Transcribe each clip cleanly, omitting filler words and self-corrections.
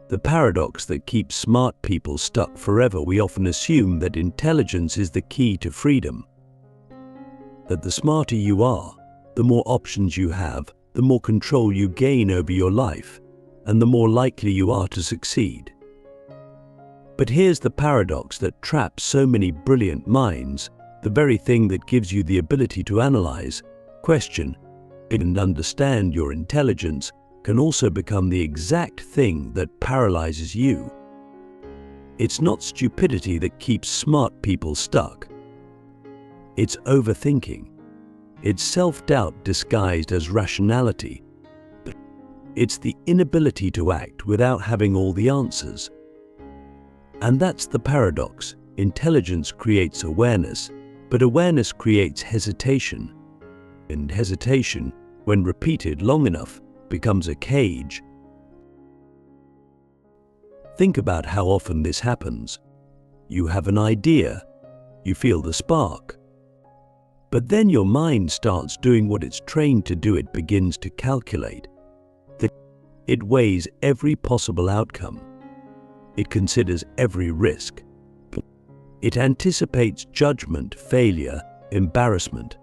The paradox that keeps smart people stuck forever. We often assume that intelligence is the key to freedom. That the smarter you are, the more options you have, the more control you gain over your life, and the more likely you are to succeed. But here's the paradox that traps so many brilliant minds: the very thing that gives you the ability to analyze, question, and understand your intelligence can also become the exact thing that paralyzes you. It's not stupidity that keeps smart people stuck. It's overthinking. It's self-doubt disguised as rationality. It's the inability to act without having all the answers. And that's the paradox. Intelligence creates awareness, but awareness creates hesitation. And hesitation, when repeated long enough, becomes a cage. Think about how often this happens. You have an idea, you feel the spark, but then your mind starts doing what it's trained to do. It begins to calculate. It weighs every possible outcome. It considers every risk. It anticipates judgment, failure, embarrassment.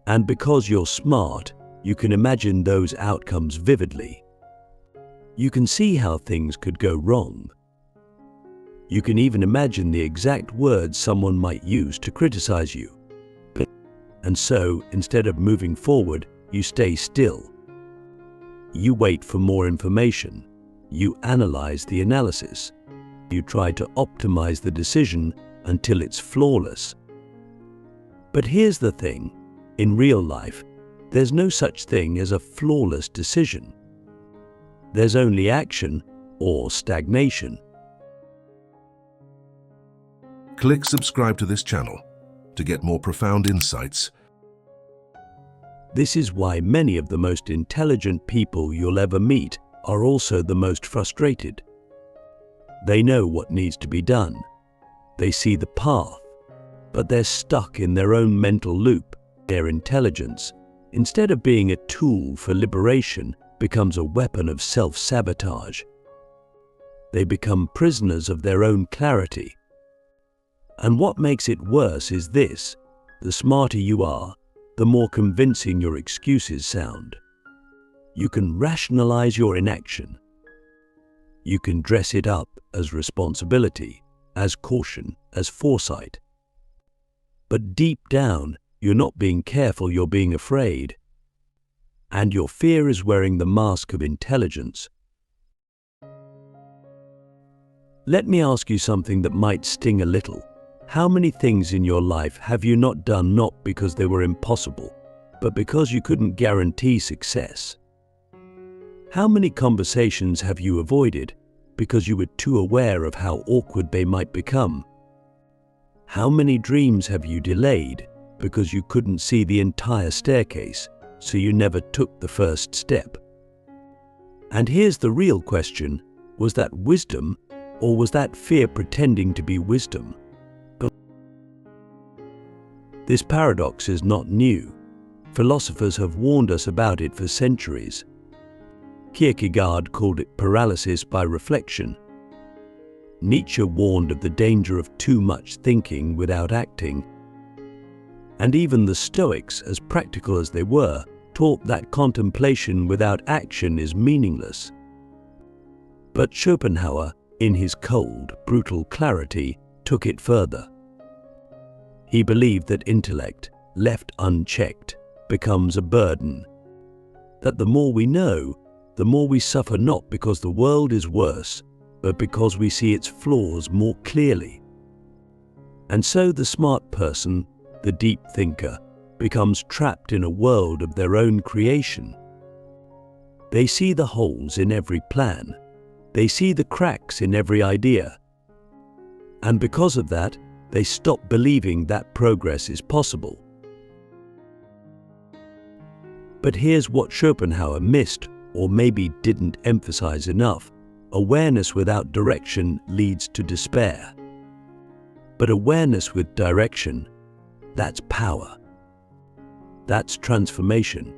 And because you're smart, you can imagine those outcomes vividly. You can see how things could go wrong. You can even imagine the exact words someone might use to criticize you. And so, instead of moving forward, you stay still. You wait for more information. You analyze the analysis. You try to optimize the decision until it's flawless. But here's the thing. In real life, there's no such thing as a flawless decision. There's only action or stagnation. Click subscribe to this channel to get more profound insights. This is why many of the most intelligent people you'll ever meet are also the most frustrated. They know what needs to be done. They see the path, but they're stuck in their own mental loop. Their intelligence, instead of being a tool for liberation, becomes a weapon of self-sabotage. They become prisoners of their own clarity. And what makes it worse is this: the smarter you are, the more convincing your excuses sound. You can rationalize your inaction. You can dress it up as responsibility, as caution, as foresight. But deep down, you're not being careful, you're being afraid. And your fear is wearing the mask of intelligence. Let me ask you something that might sting a little. How many things in your life have you not done not because they were impossible, but because you couldn't guarantee success? How many conversations have you avoided because you were too aware of how awkward they might become? How many dreams have you delayed because you couldn't see the entire staircase, so you never took the first step? And here's the real question: was that wisdom, or was that fear pretending to be wisdom? This paradox is not new. Philosophers have warned us about it for centuries. Kierkegaard called it paralysis by reflection. Nietzsche warned of the danger of too much thinking without acting. And even the Stoics, as practical as they were, taught that contemplation without action is meaningless. But Schopenhauer, in his cold, brutal clarity, took it further. He believed that intellect, left unchecked, becomes a burden. That the more we know, the more we suffer, not because the world is worse, but because we see its flaws more clearly. And so the smart person, the deep thinker, becomes trapped in a world of their own creation. They see the holes in every plan. They see the cracks in every idea. And because of that, they stop believing that progress is possible. But here's what Schopenhauer missed, or maybe didn't emphasize enough. Awareness without direction leads to despair. But awareness with direction, that's power. That's transformation.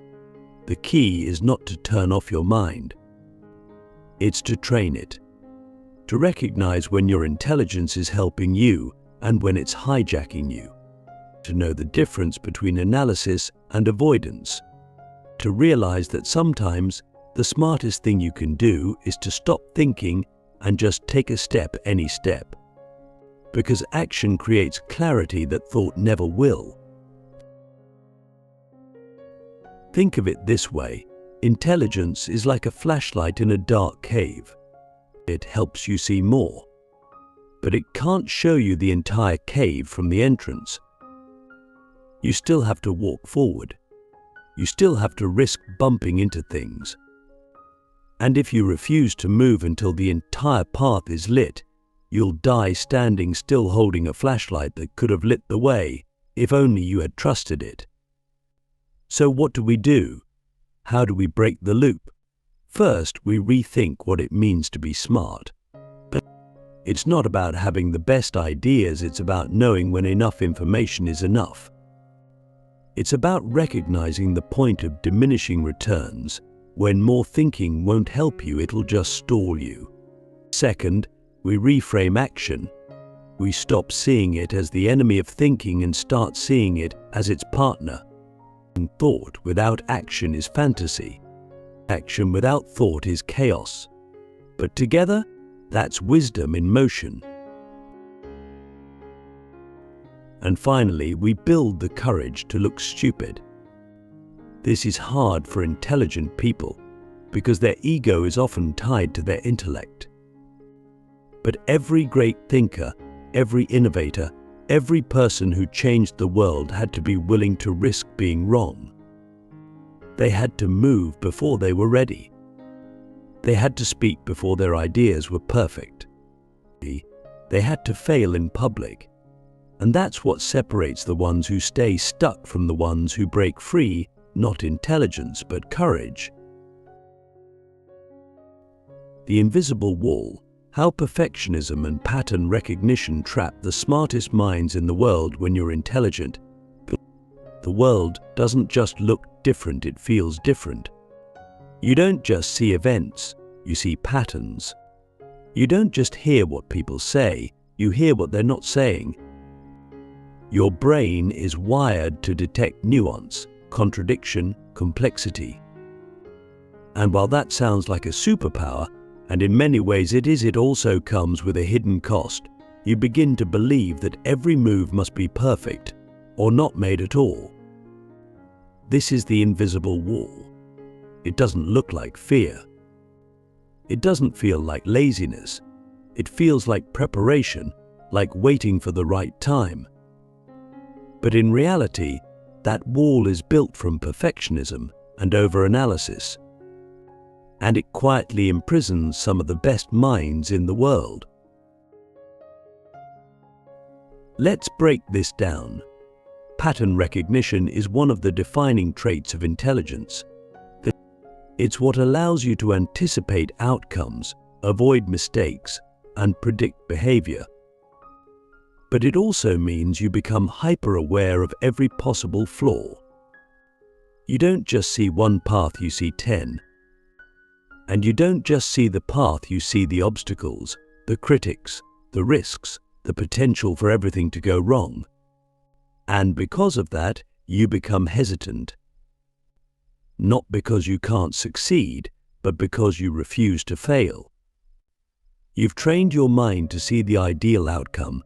The key is not to turn off your mind. It's to train it. To recognize when your intelligence is helping you and when it's hijacking you. To know the difference between analysis and avoidance. To realize that sometimes the smartest thing you can do is to stop thinking and just take a step, any step. Because action creates clarity that thought never will. Think of it this way: intelligence is like a flashlight in a dark cave. It helps you see more, but it can't show you the entire cave from the entrance. You still have to walk forward. You still have to risk bumping into things. And if you refuse to move until the entire path is lit, you'll die standing still holding a flashlight that could have lit the way if only you had trusted it. So what do? How do we break the loop? First, we rethink what it means to be smart. It's not about having the best ideas, it's about knowing when enough information is enough. It's about recognizing the point of diminishing returns. When more thinking won't help you, it'll just stall you. Second, we reframe action. We stop seeing it as the enemy of thinking and start seeing it as its partner. Thought without action is fantasy. Action without thought is chaos. But together, that's wisdom in motion. And finally, we build the courage to look stupid. This is hard for intelligent people because their ego is often tied to their intellect. But every great thinker, every innovator, every person who changed the world had to be willing to risk being wrong. They had to move before they were ready. They had to speak before their ideas were perfect. They had to fail in public. And that's what separates the ones who stay stuck from the ones who break free, not intelligence but courage. The invisible wall. How perfectionism and pattern recognition trap the smartest minds in the world. When you're intelligent, the world doesn't just look different, it feels different. You don't just see events, you see patterns. You don't just hear what people say, you hear what they're not saying. Your brain is wired to detect nuance, contradiction, complexity. And while that sounds like a superpower, and in many ways it is, it also comes with a hidden cost. You begin to believe that every move must be perfect, or not made at all. This is the invisible wall. It doesn't look like fear. It doesn't feel like laziness. It feels like preparation, like waiting for the right time. But in reality, that wall is built from perfectionism and overanalysis. And it quietly imprisons some of the best minds in the world. Let's break this down. Pattern recognition is one of the defining traits of intelligence. It's what allows you to anticipate outcomes, avoid mistakes, and predict behavior. But it also means you become hyper-aware of every possible flaw. You don't just see one path, you see 10. And you don't just see the path, you see the obstacles, the critics, the risks, the potential for everything to go wrong. And because of that, you become hesitant. Not because you can't succeed, but because you refuse to fail. You've trained your mind to see the ideal outcome,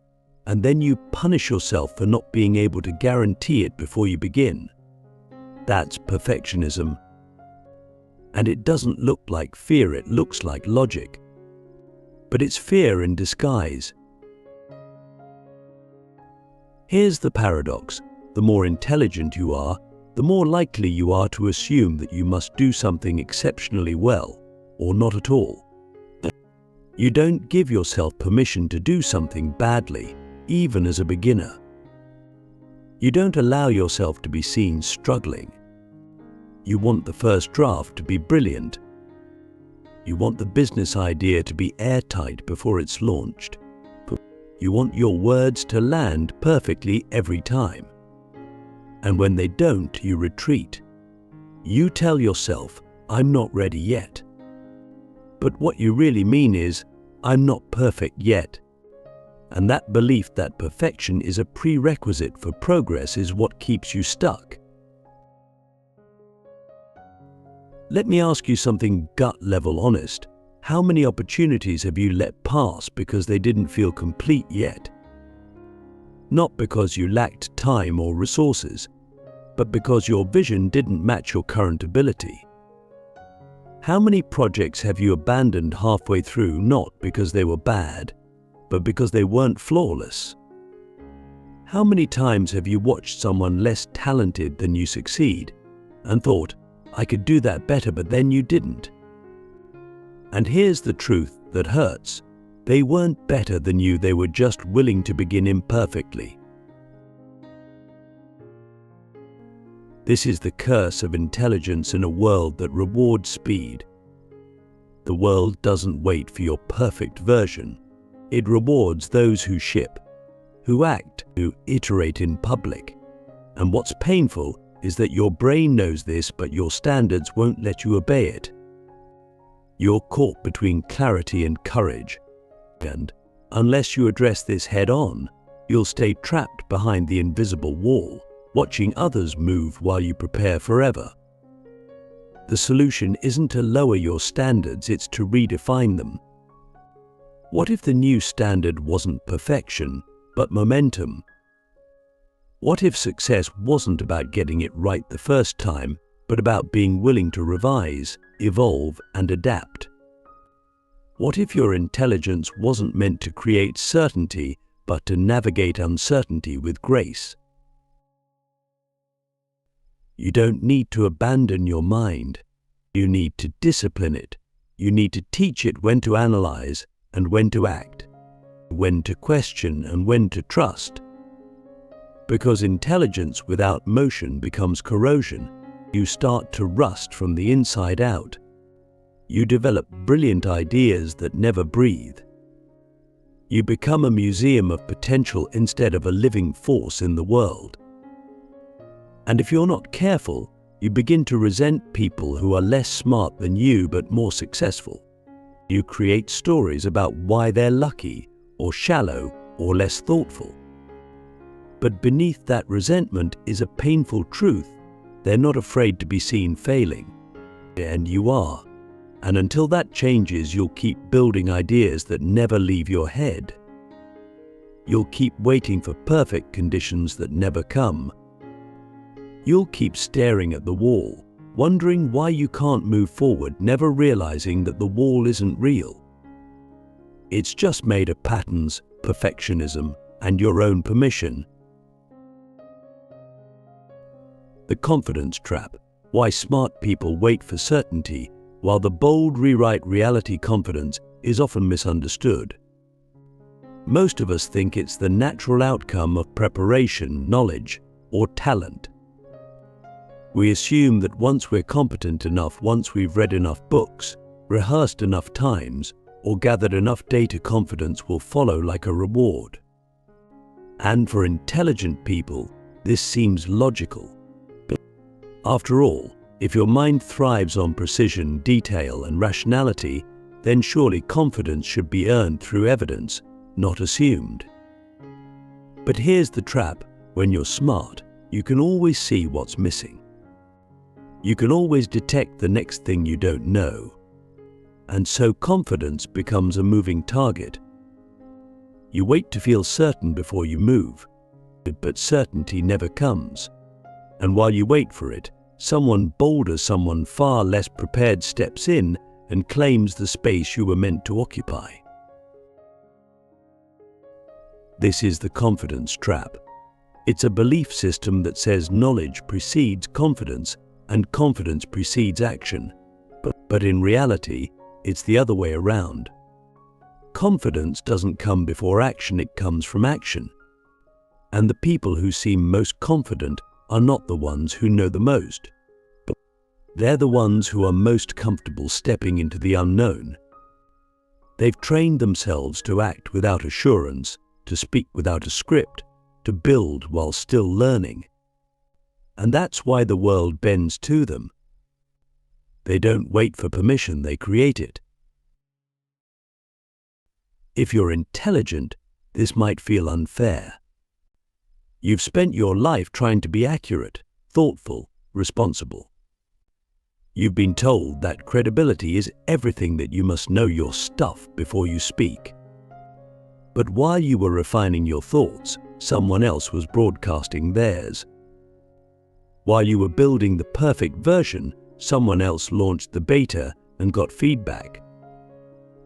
and then you punish yourself for not being able to guarantee it before you begin. That's perfectionism. And it doesn't look like fear, it looks like logic. But it's fear in disguise. Here's the paradox. The more intelligent you are, the more likely you are to assume that you must do something exceptionally well, or not at all. You don't give yourself permission to do something badly, even as a beginner. You don't allow yourself to be seen struggling. You want the first draft to be brilliant. You want the business idea to be airtight before it's launched. You want your words to land perfectly every time. And when they don't, you retreat. You tell yourself, I'm not ready yet. But what you really mean is, I'm not perfect yet. And that belief that perfection is a prerequisite for progress is what keeps you stuck. Let me ask you something gut-level honest. How many opportunities have you let pass because they didn't feel complete yet? Not because you lacked time or resources, but because your vision didn't match your current ability. How many projects have you abandoned halfway through, not because they were bad, but because they weren't flawless? How many times have you watched someone less talented than you succeed and thought, I could do that better, but then you didn't? And here's the truth that hurts. They weren't better than you, they were just willing to begin imperfectly. This is the curse of intelligence in a world that rewards speed. The world doesn't wait for your perfect version. It rewards those who ship, who act, who iterate in public. And what's painful is that your brain knows this, but your standards won't let you obey it. You're caught between clarity and courage. And unless you address this head-on, you'll stay trapped behind the invisible wall, watching others move while you prepare forever. The solution isn't to lower your standards, it's to redefine them. What if the new standard wasn't perfection, but momentum? What if success wasn't about getting it right the first time, but about being willing to revise, evolve, and adapt? What if your intelligence wasn't meant to create certainty, but to navigate uncertainty with grace? You don't need to abandon your mind. You need to discipline it. You need to teach it when to analyze and when to act, when to question and when to trust. Because intelligence without motion becomes corrosion. You start to rust from the inside out. You develop brilliant ideas that never breathe. You become a museum of potential instead of a living force in the world. And if you're not careful, you begin to resent people who are less smart than you but more successful. You create stories about why they're lucky, or shallow, or less thoughtful. But beneath that resentment is a painful truth. They're not afraid to be seen failing. And you are. And until that changes, you'll keep building ideas that never leave your head. You'll keep waiting for perfect conditions that never come. You'll keep staring at the wall, wondering why you can't move forward, never realizing that the wall isn't real. It's just made of patterns, perfectionism, and your own permission. The confidence trap. Why smart people wait for certainty, while the bold rewrite reality. Confidence is often misunderstood. Most of us think it's the natural outcome of preparation, knowledge, or talent. We assume that once we're competent enough, once we've read enough books, rehearsed enough times, or gathered enough data, confidence will follow like a reward. And for intelligent people, this seems logical. But after all, if your mind thrives on precision, detail, and rationality, then surely confidence should be earned through evidence, not assumed. But here's the trap. When you're smart, you can always see what's missing. You can always detect the next thing you don't know. And so confidence becomes a moving target. You wait to feel certain before you move, but certainty never comes. And while you wait for it, someone bolder, someone far less prepared steps in and claims the space you were meant to occupy. This is the confidence trap. It's a belief system that says knowledge precedes confidence and confidence precedes action. But in reality, it's the other way around. Confidence doesn't come before action, it comes from action. And the people who seem most confident are not the ones who know the most. But they're the ones who are most comfortable stepping into the unknown. They've trained themselves to act without assurance, to speak without a script, to build while still learning. And that's why the world bends to them. They don't wait for permission, they create it. If you're intelligent, this might feel unfair. You've spent your life trying to be accurate, thoughtful, responsible. You've been told that credibility is everything, that you must know your stuff before you speak. But while you were refining your thoughts, someone else was broadcasting theirs. While you were building the perfect version, someone else launched the beta and got feedback.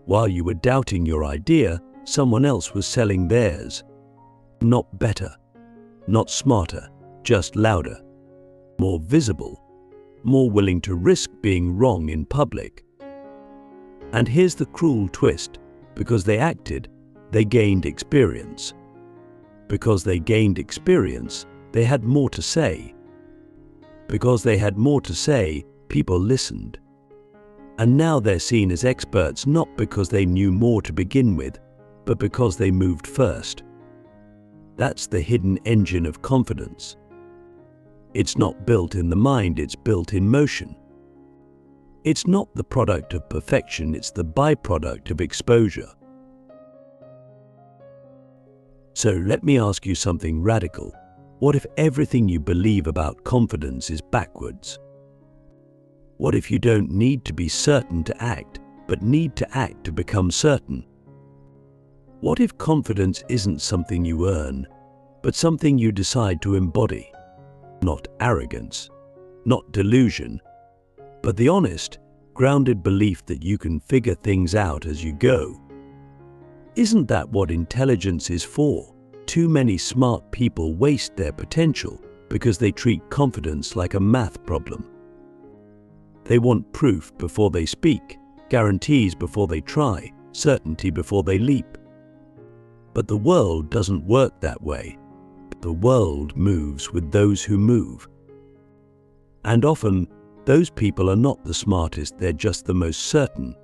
While you were doubting your idea, someone else was selling theirs. Not better, not smarter, just louder, more visible, more willing to risk being wrong in public. And here's the cruel twist: because they acted, they gained experience. Because they gained experience, they had more to say. Because they had more to say, people listened. And now they're seen as experts, not because they knew more to begin with, but because they moved first. That's the hidden engine of confidence. It's not built in the mind, it's built in motion. It's not the product of perfection, it's the byproduct of exposure. So let me ask you something radical. What if everything you believe about confidence is backwards? What if you don't need to be certain to act, but need to act to become certain? What if confidence isn't something you earn, but something you decide to embody? Not arrogance, not delusion, but the honest, grounded belief that you can figure things out as you go. Isn't that what intelligence is for? Too many smart people waste their potential because they treat confidence like a math problem. They want proof before they speak, guarantees before they try, certainty before they leap. But the world doesn't work that way. The world moves with those who move. And often, those people are not the smartest, they're just the most certain.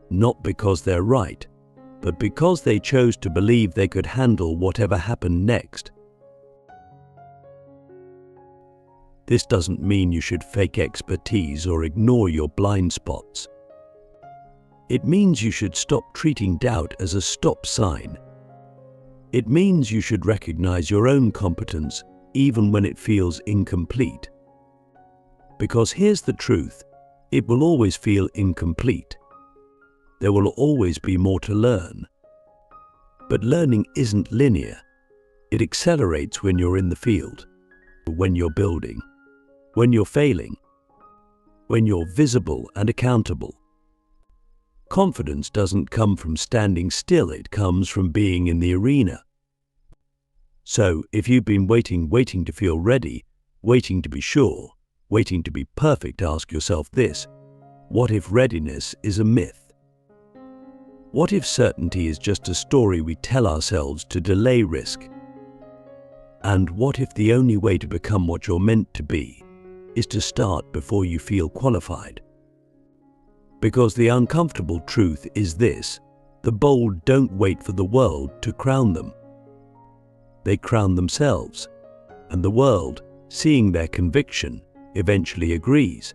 Not because they're right, but because they chose to believe they could handle whatever happened next. This doesn't mean you should fake expertise or ignore your blind spots. It means you should stop treating doubt as a stop sign. It means you should recognize your own competence even when it feels incomplete. Because here's the truth, it will always feel incomplete. There will always be more to learn. But learning isn't linear. It accelerates when you're in the field, when you're building, when you're failing, when you're visible and accountable. Confidence doesn't come from standing still, it comes from being in the arena. So, if you've been waiting to feel ready, waiting to be sure, waiting to be perfect, ask yourself this: what if readiness is a myth? What if certainty is just a story we tell ourselves to delay risk? And what if the only way to become what you're meant to be is to start before you feel qualified? Because the uncomfortable truth is this: the bold don't wait for the world to crown them. They crown themselves, and the world, seeing their conviction, eventually agrees.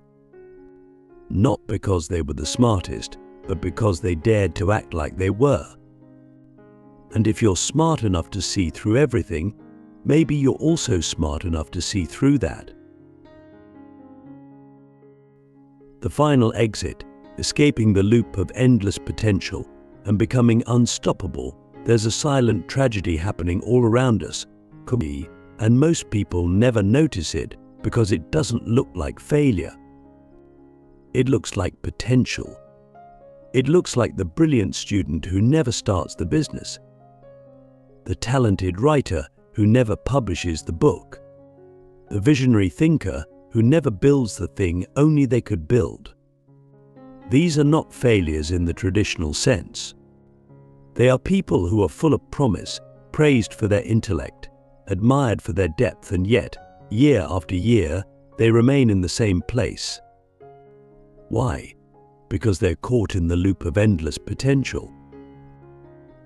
Not because they were the smartest, but because they dared to act like they were. And if you're smart enough to see through everything, maybe you're also smart enough to see through that. The final exit, escaping the loop of endless potential and becoming unstoppable. There's a silent tragedy happening all around us, and most people never notice it because it doesn't look like failure. It looks like potential. It looks like the brilliant student who never starts the business, the talented writer who never publishes the book, the visionary thinker who never builds the thing only they could build. These are not failures in the traditional sense. They are people who are full of promise, praised for their intellect, admired for their depth, and yet, year after year, they remain in the same place. Why? Because they're caught in the loop of endless potential.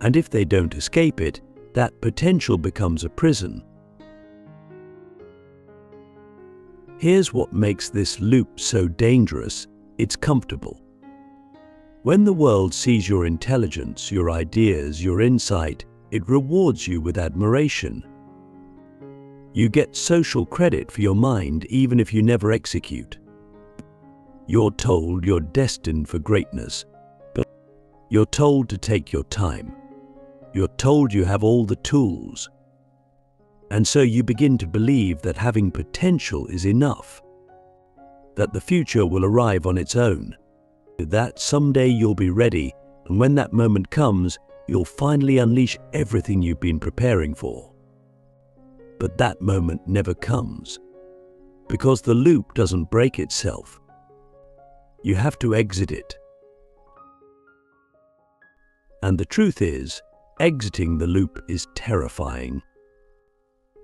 And if they don't escape it, that potential becomes a prison. Here's what makes this loop so dangerous: it's comfortable. When the world sees your intelligence, your ideas, your insight, it rewards you with admiration. You get social credit for your mind even if you never execute. You're told you're destined for greatness. You're told to take your time. You're told you have all the tools. And so you begin to believe that having potential is enough, that the future will arrive on its own, that someday you'll be ready, and when that moment comes, you'll finally unleash everything you've been preparing for. But that moment never comes, because the loop doesn't break itself. You have to exit it. And the truth is, exiting the loop is terrifying,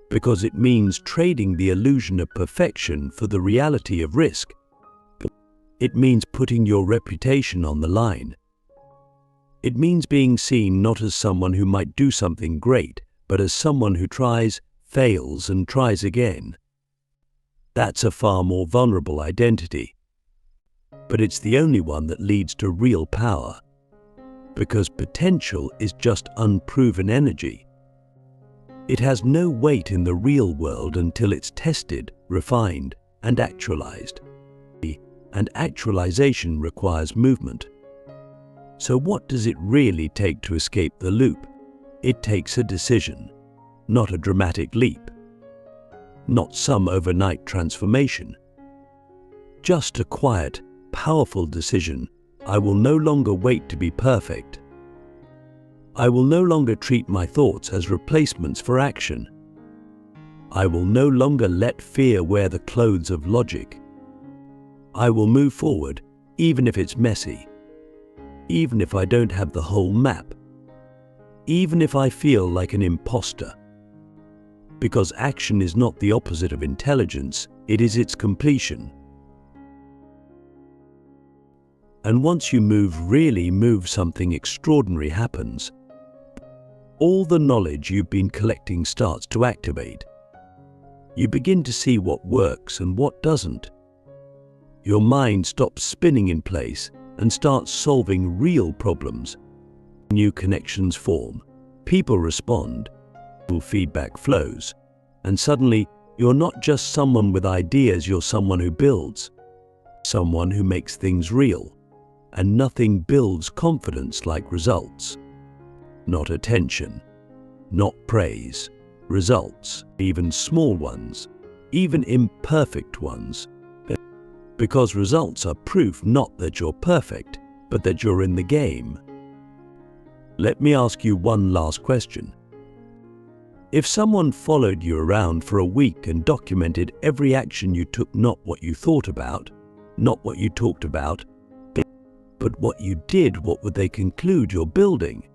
because it means trading the illusion of perfection for the reality of risk. It means putting your reputation on the line. It means being seen not as someone who might do something great, but as someone who tries, fails, and tries again. That's a far more vulnerable identity. But it's the only one that leads to real power, because potential is just unproven energy. It has no weight in the real world until it's tested, refined, and actualized. And actualization requires movement. So what does it really take to escape the loop? It takes a decision, not a dramatic leap, not some overnight transformation. Just a quiet, powerful decision. I will no longer wait to be perfect. I will no longer treat my thoughts as replacements for action. I will no longer let fear wear the clothes of logic. I will move forward, even if it's messy, even if I don't have the whole map, even if I feel like an imposter. Because action is not the opposite of intelligence, it is its completion. And once you really move, something extraordinary happens. All the knowledge you've been collecting starts to activate. You begin to see what works and what doesn't. Your mind stops spinning in place and starts solving real problems. New connections form, people respond, feedback flows, and suddenly you're not just someone with ideas, you're someone who builds, someone who makes things real. And nothing builds confidence like results. Not attention, not praise, results, even small ones, even imperfect ones. Because results are proof not that you're perfect, but that you're in the game. Let me ask you one last question. If someone followed you around for a week and documented every action you took, not what you thought about, not what you talked about, but what you did, what would they conclude you're building?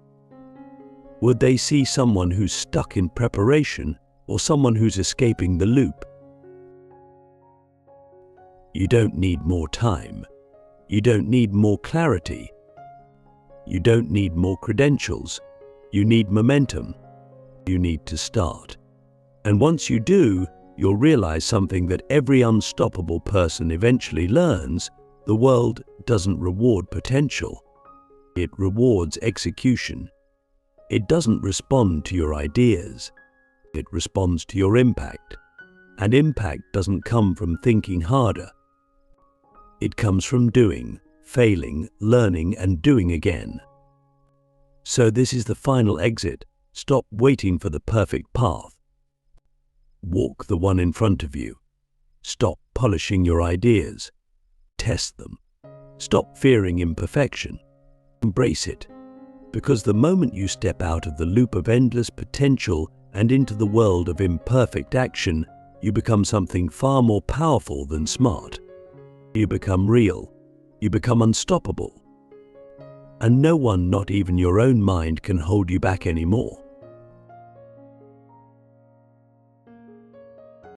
Would they see someone who's stuck in preparation or someone who's escaping the loop? You don't need more time. You don't need more clarity. You don't need more credentials. You need momentum. You need to start. And once you do, you'll realize something that every unstoppable person eventually learns. The world doesn't reward potential. It rewards execution. It doesn't respond to your ideas. It responds to your impact. And impact doesn't come from thinking harder. It comes from doing, failing, learning, and doing again. So this is the final exit. Stop waiting for the perfect path. Walk the one in front of you. Stop polishing your ideas. Test them. Stop fearing imperfection. Embrace it. Because the moment you step out of the loop of endless potential and into the world of imperfect action, you become something far more powerful than smart. You become real. You become unstoppable. And no one, not even your own mind, can hold you back anymore.